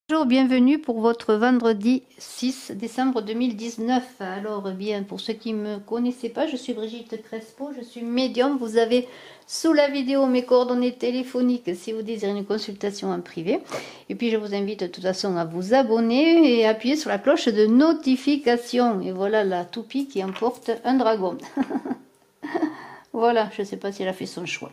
Bonjour, bienvenue pour votre vendredi 6 décembre 2019. Alors bien, pour ceux qui ne me connaissaient pas, je suis Brigitte Crespo, je suis médium. Vous avez sous la vidéo mes coordonnées téléphoniques si vous désirez une consultation en privé. Et puis je vous invite de toute façon à vous abonner et appuyer sur la cloche de notification. Et voilà la toupie qui emporte un dragon. Voilà, je ne sais pas si elle a fait son choix.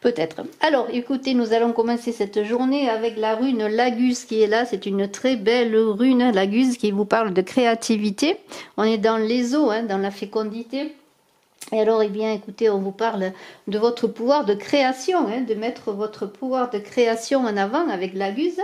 Peut-être. Alors, écoutez, nous allons commencer cette journée avec la rune Lagus qui est là. C'est une très belle rune, Lagus, qui vous parle de créativité. On est dans les eaux, dans la fécondité. Et alors, eh bien, écoutez, on vous parle de votre pouvoir de création, de mettre votre pouvoir de création en avant avec Lagus.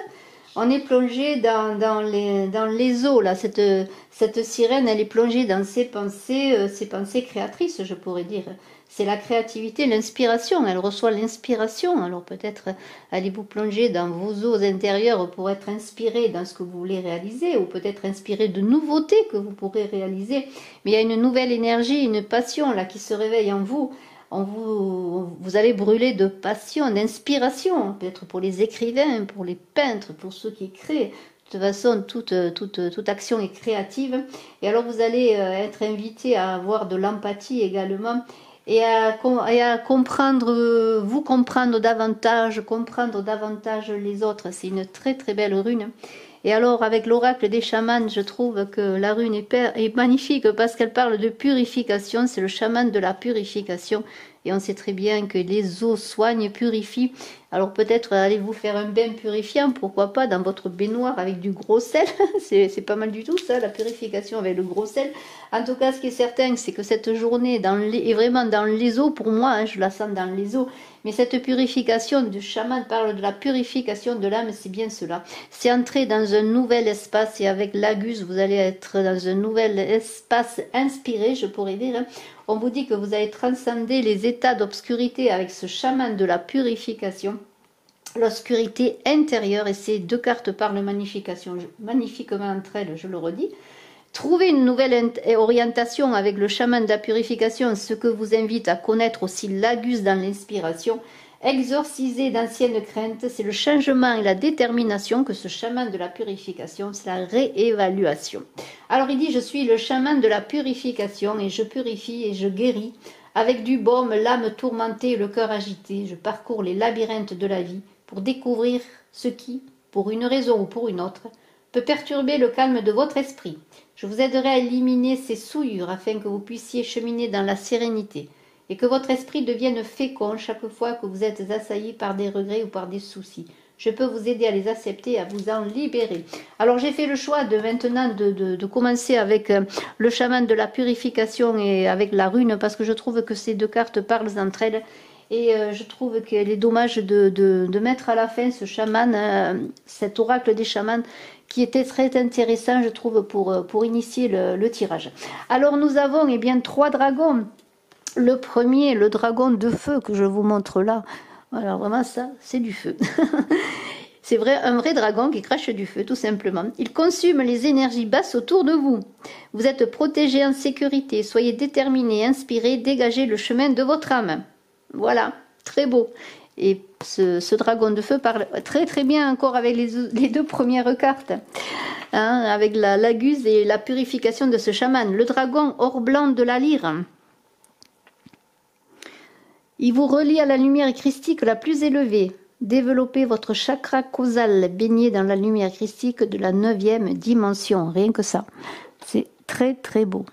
On est plongé dans les eaux, là. Cette sirène, elle est plongée dans ses pensées créatrices, je pourrais dire. C'est la créativité, l'inspiration. Elle reçoit l'inspiration. Alors peut-être allez-vous plonger dans vos eaux intérieures pour être inspiré dans ce que vous voulez réaliser, ou peut-être inspiré de nouveautés que vous pourrez réaliser. Mais il y a une nouvelle énergie, une passion là qui se réveille en vous. Vous allez brûler de passion, d'inspiration, peut-être pour les écrivains, pour les peintres, pour ceux qui créent. De toute façon, toute action est créative. Et alors vous allez être invité à avoir de l'empathie également et à comprendre, vous comprendre davantage les autres. C'est une très très belle rune. Et alors, avec l'oracle des chamans, je trouve que la rune est magnifique parce qu'elle parle de purification. C'est le chaman de la purification. Et on sait très bien que les eaux soignent, purifient. Alors peut-être allez-vous faire un bain purifiant, pourquoi pas, dans votre baignoire avec du gros sel. C'est pas mal du tout ça, la purification avec le gros sel. En tout cas, ce qui est certain, c'est que cette journée est vraiment dans les eaux, pour moi, je la sens dans les eaux. Mais cette purification du chaman parle de la purification de l'âme, c'est bien cela. C'est entrer dans un nouvel espace, et avec l'Agus, vous allez être dans un nouvel espace inspiré, je pourrais dire. On vous dit que vous allez transcender les états d'obscurité avec ce chaman de la purification. L'obscurité intérieure, et ces deux cartes parlent magnifiquement entre elles, je le redis. Trouvez une nouvelle orientation avec le chaman de la purification, ce que vous invite à connaître aussi l'Agus dans l'inspiration. Exorciser d'anciennes craintes, c'est le changement et la détermination que ce chaman de la purification, c'est la réévaluation. Alors il dit, je suis le chaman de la purification et je purifie et je guéris. Avec du baume, l'âme tourmentée et le cœur agité, je parcours les labyrinthes de la vie pour découvrir ce qui, pour une raison ou pour une autre, peut perturber le calme de votre esprit. Je vous aiderai à éliminer ces souillures afin que vous puissiez cheminer dans la sérénité et que votre esprit devienne fécond chaque fois que vous êtes assailli par des regrets ou par des soucis. Je peux vous aider à les accepter et à vous en libérer. Alors j'ai fait le choix maintenant de commencer avec le chaman de la purification et avec la rune parce que je trouve que ces deux cartes parlent entre elles. Et je trouve qu'il est dommage de mettre à la fin ce chaman, cet oracle des chamans, qui était très intéressant, je trouve, pour initier le tirage. Alors nous avons eh bien 3 dragons. Le premier, le dragon de feu que je vous montre là. Alors vraiment ça, c'est du feu. C'est vrai, un vrai dragon qui crache du feu, tout simplement. Il consume les énergies basses autour de vous. Vous êtes protégé en sécurité. Soyez déterminé, inspiré, dégagez le chemin de votre âme. Voilà, très beau. Et ce dragon de feu parle très très bien encore avec les 2 premières cartes. Avec la laguse et la purification de ce chaman. Le dragon or blanc de la lyre. Il vous relie à la lumière christique la plus élevée. Développez votre chakra causal, baigné dans la lumière christique de la 9e dimension. Rien que ça. C'est très très beau.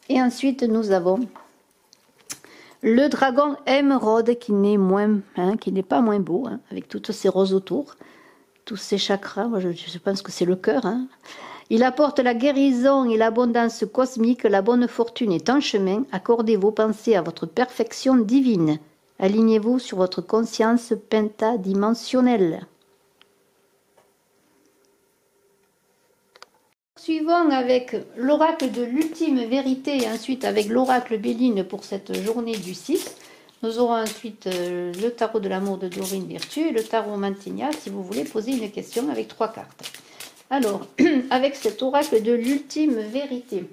Et ensuite nous avons le dragon émeraude qui n'est pas moins beau, avec toutes ces roses autour, tous ces chakras. Moi, je pense que c'est le cœur. Il apporte la guérison et l'abondance cosmique. La bonne fortune est en chemin. Accordez vos pensées à votre perfection divine. Alignez-vous sur votre conscience pentadimensionnelle. Suivons avec l'oracle de l'ultime vérité et ensuite avec l'oracle Béline pour cette journée du 6. Nous aurons ensuite le tarot de l'amour de Dorine Virtue et le tarot Mantigna si vous voulez poser une question avec 3 cartes. Alors, avec cet oracle de l'ultime vérité.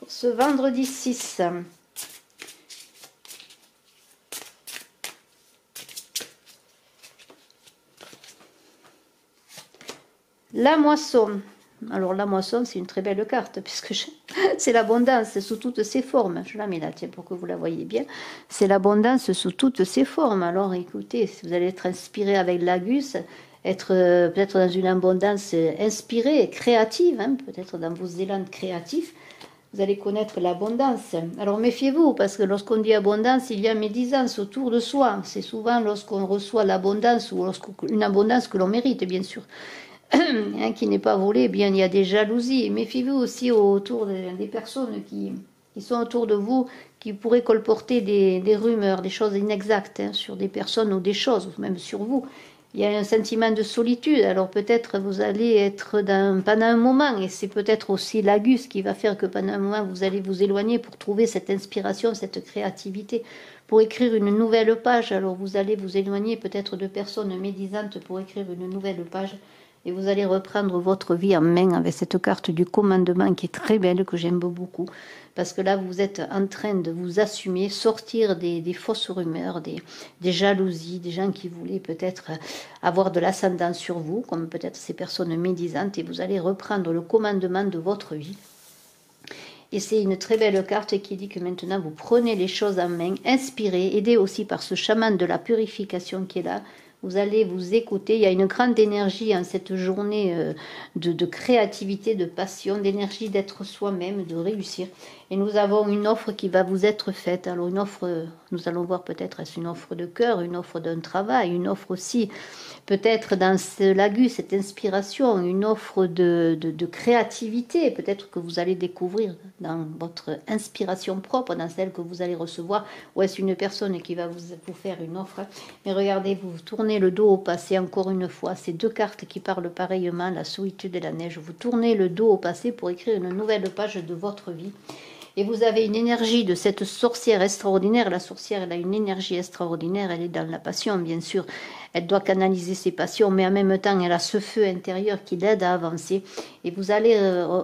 pour ce vendredi 6. La moisson. Alors la moisson, c'est une très belle carte, puisque c'est l'abondance sous toutes ses formes. Je la mets là, tiens, pour que vous la voyez bien. C'est l'abondance sous toutes ses formes. Alors écoutez, si vous allez être inspiré avec l'Agus, être peut-être dans une abondance inspirée, créative, hein, peut-être dans vos élans créatifs, vous allez connaître l'abondance. Alors méfiez-vous, parce que lorsqu'on dit abondance, il y a médisance autour de soi. C'est souvent lorsqu'on reçoit l'abondance, ou une abondance que l'on mérite, bien sûr. Qui n'est pas volé, eh bien il y a des jalousies. Méfiez-vous aussi autour des personnes qui sont autour de vous, qui pourraient colporter des rumeurs, des choses inexactes hein, sur des personnes ou des choses, ou même sur vous. Il y a un sentiment de solitude, alors peut-être vous allez être pendant un moment, et c'est peut-être aussi l'Agus qui va faire que pendant un moment vous allez vous éloigner pour trouver cette inspiration, cette créativité, pour écrire une nouvelle page. Alors vous allez vous éloigner peut-être de personnes médisantes pour écrire une nouvelle page. Et vous allez reprendre votre vie en main avec cette carte du commandement qui est très belle, que j'aime beaucoup. Parce que là, vous êtes en train de vous assumer, sortir des fausses rumeurs, des jalousies, des gens qui voulaient peut-être avoir de l'ascendant sur vous, comme peut-être ces personnes médisantes. Et vous allez reprendre le commandement de votre vie. Et c'est une très belle carte qui dit que maintenant, vous prenez les choses en main, inspirez, aidez aussi par ce chaman de la purification qui est là. Vous allez vous écouter, il y a une grande énergie en cette journée de créativité, de passion, d'énergie d'être soi-même, de réussir. Et nous avons une offre qui va vous être faite. Alors une offre, nous allons voir peut-être est-ce une offre de cœur, une offre d'un travail, une offre aussi peut-être dans l'Agus, cette inspiration, une offre de créativité, peut-être que vous allez découvrir dans votre inspiration propre, dans celle que vous allez recevoir, ou est-ce une personne qui va vous faire une offre. Mais regardez, vous tournez le dos au passé encore une fois, ces deux cartes qui parlent pareillement, la solitude et la neige, vous tournez le dos au passé pour écrire une nouvelle page de votre vie. Et vous avez une énergie de cette sorcière extraordinaire. La sorcière, elle a une énergie extraordinaire. Elle est dans la passion, bien sûr. Elle doit canaliser ses passions, mais en même temps, elle a ce feu intérieur qui l'aide à avancer. Et vous allez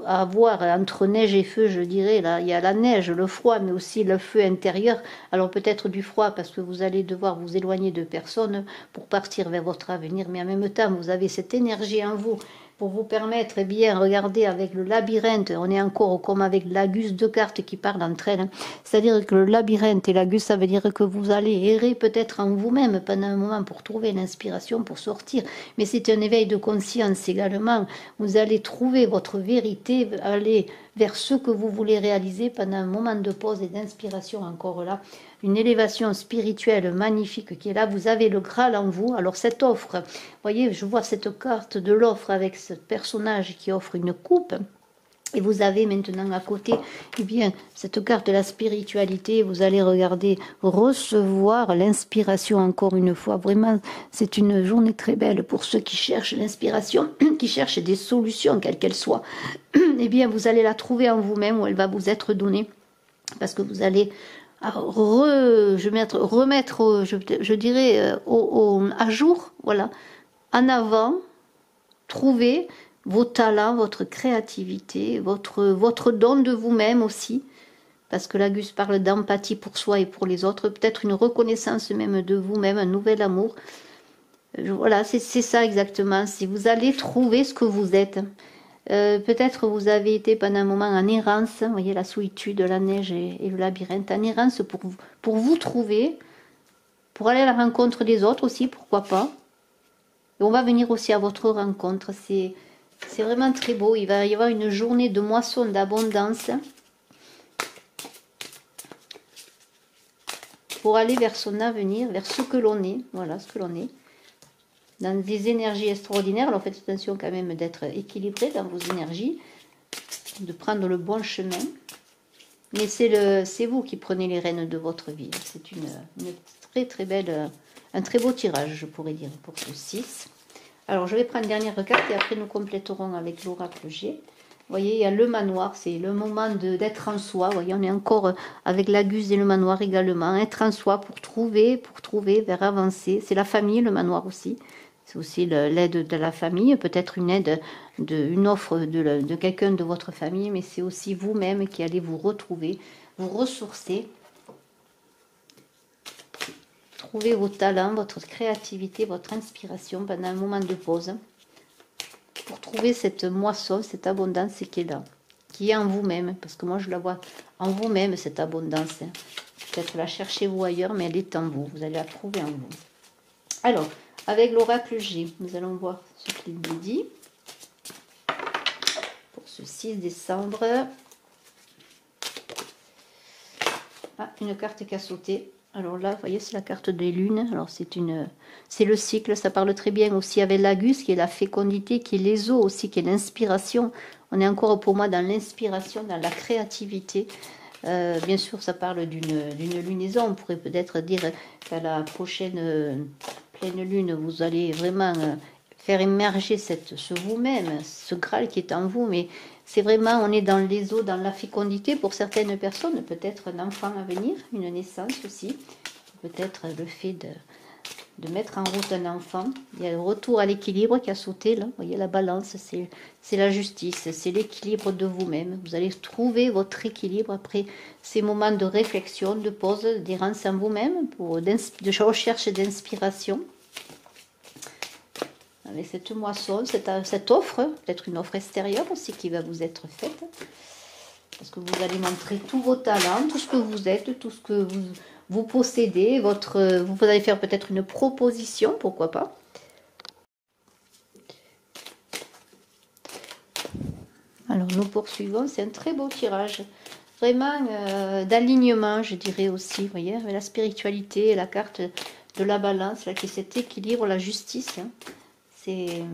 avoir entre neige et feu, je dirais, là, il y a la neige, le froid, mais aussi le feu intérieur. Alors peut-être du froid, parce que vous allez devoir vous éloigner de personnes pour partir vers votre avenir. Mais en même temps, vous avez cette énergie en vous pour vous permettre, eh bien, regardez avec le labyrinthe, on est encore comme avec l'Agus, deux cartes qui parlent entre elles. C'est-à-dire que le labyrinthe et l'Agus, ça veut dire que vous allez errer peut-être en vous-même pendant un moment pour trouver l'inspiration, pour sortir. Mais c'est un éveil de conscience également. Vous allez trouver votre vérité, aller vers ce que vous voulez réaliser pendant un moment de pause et d'inspiration encore là. Une élévation spirituelle magnifique qui est là. Vous avez le Graal en vous. Alors cette offre, vous voyez, je vois cette carte de l'offre avec ce personnage qui offre une coupe. Et vous avez maintenant à côté, eh bien, cette carte de la spiritualité. Vous allez regarder, recevoir l'inspiration encore une fois. Vraiment, c'est une journée très belle pour ceux qui cherchent l'inspiration, qui cherchent des solutions, quelles qu'elles soient. Eh bien, vous allez la trouver en vous-même, où elle va vous être donnée. Parce que vous allez remettre, je dirais, à jour, voilà, en avant, trouver vos talents, votre créativité, votre don de vous-même aussi, parce que l'Agus parle d'empathie pour soi et pour les autres, peut-être une reconnaissance même de vous-même, un nouvel amour. Voilà, c'est ça exactement, si vous allez trouver ce que vous êtes. Peut-être vous avez été pendant un moment en errance, vous voyez la solitude, la neige et le labyrinthe, en errance pour vous trouver, pour aller à la rencontre des autres aussi, pourquoi pas. Et on va venir aussi à votre rencontre, c'est vraiment très beau, il va y avoir une journée de moisson, d'abondance, pour aller vers son avenir, vers ce que l'on est, voilà ce que l'on est. Dans des énergies extraordinaires, alors faites attention quand même d'être équilibré dans vos énergies, de prendre le bon chemin. Mais c'est vous qui prenez les rênes de votre vie. C'est une très très belle, un très beau tirage, je pourrais dire, pour ce 6. Alors je vais prendre une dernière carte et après nous compléterons avec l'oracle G. Vous voyez, il y a le manoir, c'est le moment d'être en soi. Vous voyez, on est encore avec l'Agus et le manoir également. Être en soi pour trouver, vers avancer. C'est la famille, le manoir aussi. C'est aussi l'aide de la famille, peut-être une aide, une offre de quelqu'un de votre famille, mais c'est aussi vous-même qui allez vous retrouver, vous ressourcer, trouver vos talents, votre créativité, votre inspiration pendant un moment de pause, pour trouver cette moisson, cette abondance qui est là, qui est en vous-même, parce que moi je la vois en vous-même, cette abondance. Peut-être la cherchez-vous ailleurs, mais elle est en vous, vous allez la trouver en vous. Alors, avec l'oracle G, nous allons voir ce qu'il nous dit pour ce 6 décembre. Ah, une carte qui a sauté. Alors là, vous voyez, c'est la carte des lunes. Alors c'est le cycle, ça parle très bien aussi avec l'Agus, qui est la fécondité, qui est les eaux aussi, qui est l'inspiration. On est encore pour moi dans l'inspiration, dans la créativité. Bien sûr, ça parle d'une lunaison. On pourrait peut-être dire qu'à la prochaine pleine lune, vous allez vraiment faire émerger ce vous-même, ce Graal qui est en vous. Mais c'est vraiment, on est dans les eaux, dans la fécondité. Pour certaines personnes, peut-être un enfant à venir, une naissance aussi. Peut-être le fait de mettre en route un enfant. Il y a le retour à l'équilibre qui a sauté là. Vous voyez, la balance, c'est la justice, c'est l'équilibre de vous-même. Vous allez trouver votre équilibre après ces moments de réflexion, de pause, d'errance en vous-même, de recherche et d'inspiration. Avec cette moisson, cette offre, peut-être une offre extérieure aussi qui va vous être faite. Parce que vous allez montrer tous vos talents, tout ce que vous êtes, tout ce que vous possédez. Vous allez faire peut-être une proposition, pourquoi pas. Alors nous poursuivons, c'est un très beau tirage. Vraiment d'alignement, je dirais aussi. Vous voyez, avec la spiritualité, la carte de la balance, là, qui est cet équilibre, la justice. Hein. C'est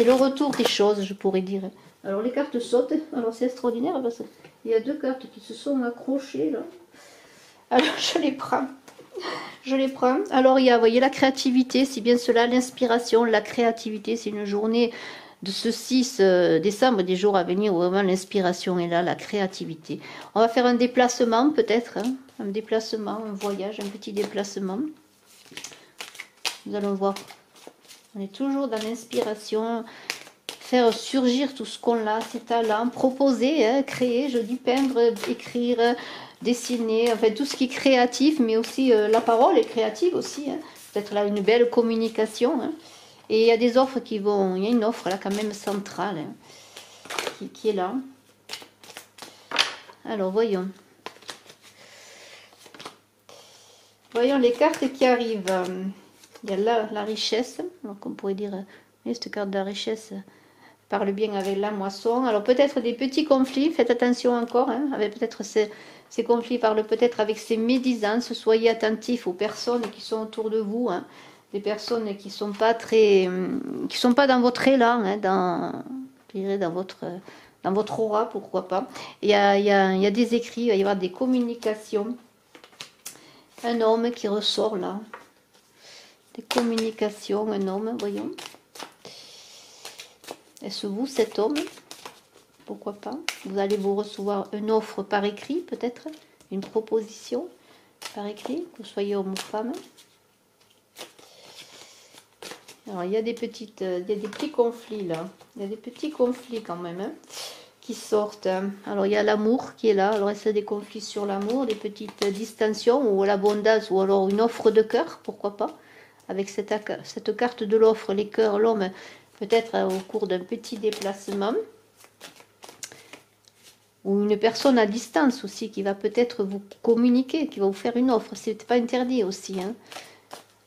le retour des choses, je pourrais dire. Alors les cartes sautent, alors c'est extraordinaire parce qu'il y a deux cartes qui se sont accrochées là. Alors je les prends. Je les prends. Alors il y a, vous voyez, la créativité, c'est bien cela, l'inspiration, la créativité, c'est une journée de ce 6 décembre, des jours à venir où vraiment l'inspiration est là, la créativité. On va faire un déplacement peut-être, hein, un déplacement, un voyage, un petit déplacement. Nous allons voir. On est toujours dans l'inspiration, faire surgir tout ce qu'on a, ses talents, proposer, hein, créer, je dis peindre, écrire, dessiner, enfin tout ce qui est créatif, mais aussi la parole est créative aussi. Hein. Peut-être là une belle communication. Hein. Et il y a des offres il y a une offre là quand même centrale hein, qui est là. Alors voyons. Voyons les cartes qui arrivent. Il y a là la richesse, donc on pourrait dire, cette carte de la richesse parle bien avec la moisson. Alors peut-être des petits conflits, faites attention encore, hein, avec peut-être ces conflits parlent peut-être avec ces médisances, soyez attentifs aux personnes qui sont autour de vous, hein, des personnes qui sont pas dans votre élan, hein, dans votre aura, pourquoi pas. Il y a des écrits, il va y avoir des communications. Un homme qui ressort là. Des communications, un homme, voyons. Est-ce vous, cet homme? Pourquoi pas? Vous allez vous recevoir une offre par écrit, peut-être? Une proposition par écrit, que vous soyez homme ou femme. Alors, il y a des petits conflits là. Il y a des petits conflits quand même, hein, qui sortent. Alors, il y a l'amour qui est là. Alors, c'est des conflits sur l'amour, des petites distensions, ou l'abondance, ou alors une offre de cœur, pourquoi pas? Avec cette carte de l'offre, les cœurs, l'homme, peut-être au cours d'un petit déplacement. Ou une personne à distance aussi, qui va peut-être vous communiquer, qui va vous faire une offre. C'est pas interdit aussi. Hein.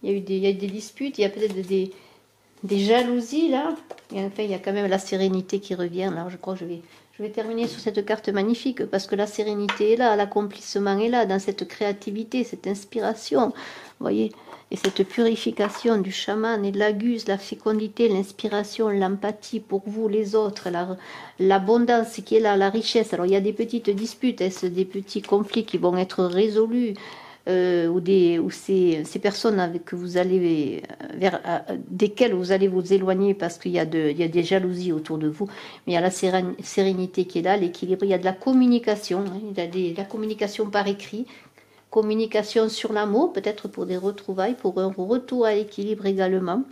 Il y a eu des disputes, il y a peut-être des jalousies là. Et enfin, il y a quand même la sérénité qui revient. Alors je crois que je vais terminer sur cette carte magnifique, parce que la sérénité est là, l'accomplissement est là, dans cette créativité, cette inspiration. Vous voyez, et cette purification du chaman et de l'Agus, la fécondité, l'inspiration, l'empathie pour vous, les autres, l'abondance qui est là, la richesse. Alors il y a des petites disputes, est-ce des petits conflits qui vont être résolus, ou ces personnes avec que vous allez desquelles vous allez vous éloigner parce qu'il y a des jalousies autour de vous, mais il y a la sérénité qui est là, l'équilibre, il y a de la communication, hein, il y a de la communication par écrit, communication sur l'amour, peut-être pour des retrouvailles, pour un retour à l'équilibre également.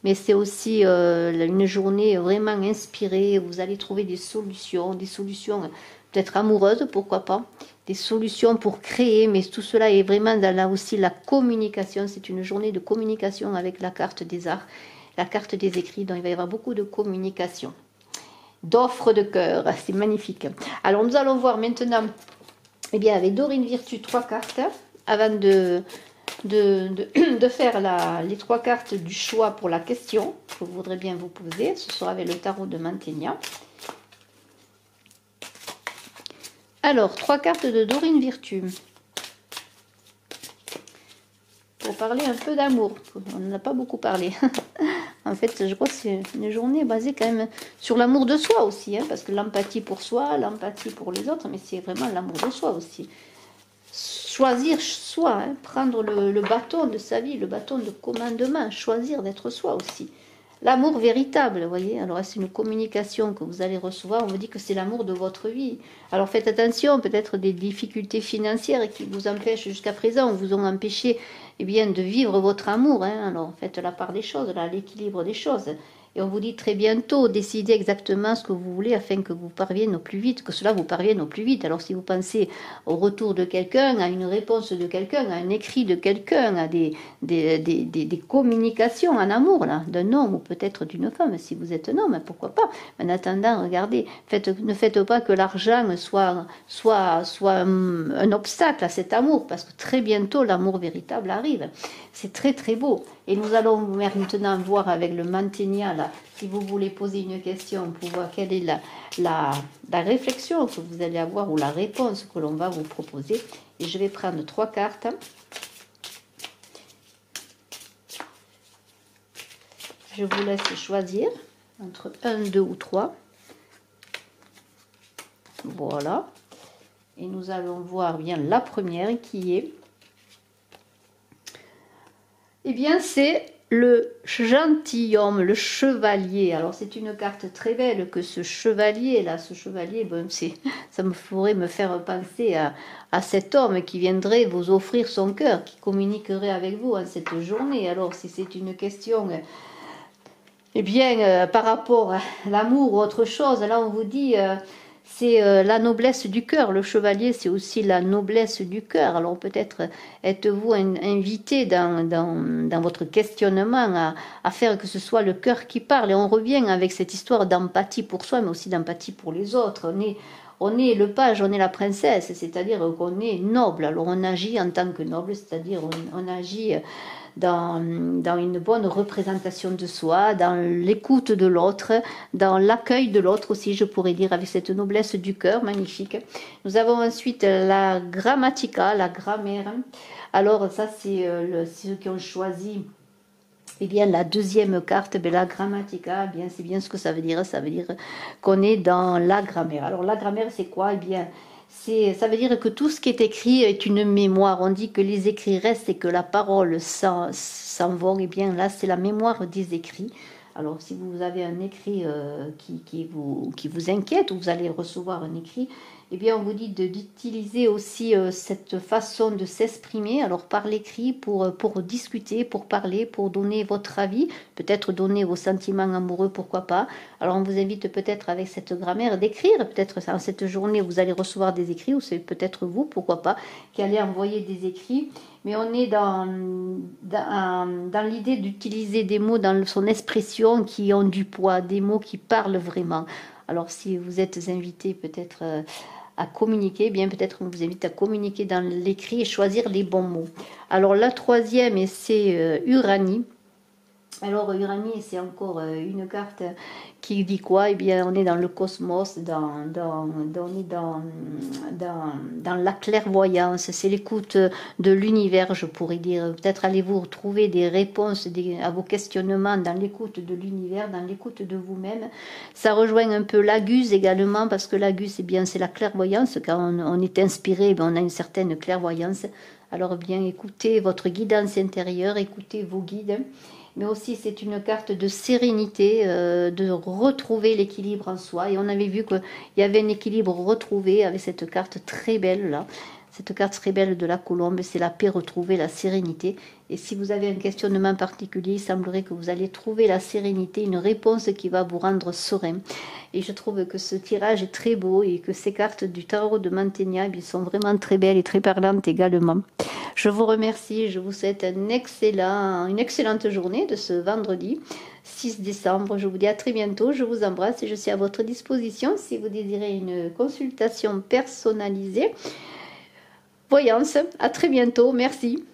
Mais c'est aussi une journée vraiment inspirée. Vous allez trouver des solutions peut-être amoureuses, pourquoi pas, des solutions pour créer. Mais tout cela est vraiment dans là aussi la communication. C'est une journée de communication avec la carte des arts, la carte des écrits. Donc il va y avoir beaucoup de communication, d'offres de cœur. C'est magnifique. Alors nous allons voir maintenant, eh bien, avec Dorine Virtue, 3 cartes, avant de faire les 3 cartes du choix pour la question que vous voudrez bien vous poser. Ce sera avec le tarot de Mantegna. Alors, 3 cartes de Dorine Virtue. Pour parler un peu d'amour. On n'en a pas beaucoup parlé. En fait, je crois que c'est une journée basée quand même sur l'amour de soi aussi. Parce que l'empathie pour soi, l'empathie pour les autres, mais c'est vraiment l'amour de soi aussi. Choisir soi, prendre le bâton de sa vie, le bâton de commandement, choisir d'être soi aussi. L'amour véritable, vous voyez. Alors c'est une communication que vous allez recevoir, on vous dit que c'est l'amour de votre vie. Alors faites attention, peut-être des difficultés financières qui vous empêchent jusqu'à présent, vous ont empêché bien, de vivre votre amour. Alors faites la part des choses, l'équilibre des choses. Et on vous dit très bientôt, décidez exactement ce que vous voulez afin que vous parvienne au plus vite, que cela vous parvienne au plus vite. Alors si vous pensez au retour de quelqu'un, à une réponse de quelqu'un, à un écrit de quelqu'un, à des communications en amour, d'un homme ou peut-être d'une femme, si vous êtes un homme, pourquoi pas. En attendant, regardez, ne faites pas que l'argent soit un obstacle à cet amour, parce que très bientôt l'amour véritable arrive. C'est très très beau. Et nous allons maintenant voir avec le Mantegna, là, si vous voulez poser une question pour voir quelle est la réflexion que vous allez avoir ou la réponse que l'on va vous proposer. Et je vais prendre 3 cartes. Je vous laisse choisir entre 1, 2 ou 3. Voilà. Et nous allons voir bien la première qui est... Eh bien, c'est le gentilhomme, le chevalier. Alors, c'est une carte très belle que ce chevalier-là, bon, ça me ferait me faire penser à cet homme qui viendrait vous offrir son cœur, qui communiquerait avec vous en cette journée. Alors, si c'est une question, eh bien, par rapport à l'amour ou autre chose, là, on vous dit... c'est la noblesse du cœur. Le chevalier, c'est aussi la noblesse du cœur. Alors peut-être êtes-vous invité dans votre questionnement à faire que ce soit le cœur qui parle. Et on revient avec cette histoire d'empathie pour soi, mais aussi d'empathie pour les autres. On est le page, on est la princesse, c'est-à-dire qu'on est noble. Alors on agit en tant que noble, c'est-à-dire on agit... Dans une bonne représentation de soi, dans l'écoute de l'autre, dans l'accueil de l'autre aussi, je pourrais dire, avec cette noblesse du cœur magnifique. Nous avons ensuite la grammatica, la grammaire. Alors ça, c'est ceux qui ont choisi eh bien, la deuxième carte, la grammatica, eh bien, c'est bien ce que ça veut dire. Ça veut dire qu'on est dans la grammaire. Alors la grammaire, c'est quoi? Eh bien, ça veut dire que tout ce qui est écrit est une mémoire. On dit que les écrits restent et que la parole s'en va. Et bien là, c'est la mémoire des écrits. Alors, si vous avez un écrit qui vous inquiète, ou vous allez recevoir un écrit, eh bien, on vous dit d'utiliser aussi cette façon de s'exprimer, alors par l'écrit, pour discuter, pour parler, pour donner votre avis, peut-être donner vos sentiments amoureux, pourquoi pas. Alors, on vous invite peut-être avec cette grammaire d'écrire, peut-être en cette journée, vous allez recevoir des écrits, ou c'est peut-être vous, pourquoi pas, qui allez envoyer des écrits. Mais on est dans l'idée d'utiliser des mots dans son expression qui ont du poids, des mots qui parlent vraiment. Alors si vous êtes invité peut-être à communiquer, bien peut-être on vous invite à communiquer dans l'écrit et choisir les bons mots. Alors la troisième, c'est Uranie. Alors Uranie, c'est encore une carte qui dit quoi? Eh bien, on est dans le cosmos, on est dans la clairvoyance, c'est l'écoute de l'univers, je pourrais dire. Peut-être allez-vous trouver des réponses à vos questionnements dans l'écoute de l'univers, dans l'écoute de vous-même. Ça rejoint un peu l'Agus également, parce que l'Agus, eh bien, c'est la clairvoyance. Quand on est inspiré, on a une certaine clairvoyance. Alors bien, écoutez votre guidance intérieure, écoutez vos guides. mais aussi c'est une carte de sérénité, de retrouver l'équilibre en soi. Et on avait vu qu'il y avait un équilibre retrouvé avec cette carte très belle là. Cette carte très belle de la colombe, c'est la paix retrouvée, la sérénité. Et si vous avez un questionnement particulier, il semblerait que vous allez trouver la sérénité, une réponse qui va vous rendre serein. Et je trouve que ce tirage est très beau et que ces cartes du tarot de Mantegna sont vraiment très belles et très parlantes également. Je vous remercie, je vous souhaite une excellente journée de ce vendredi 6 décembre. Je vous dis à très bientôt, je vous embrasse et je suis à votre disposition si vous désirez une consultation personnalisée. Voyance, à très bientôt, merci.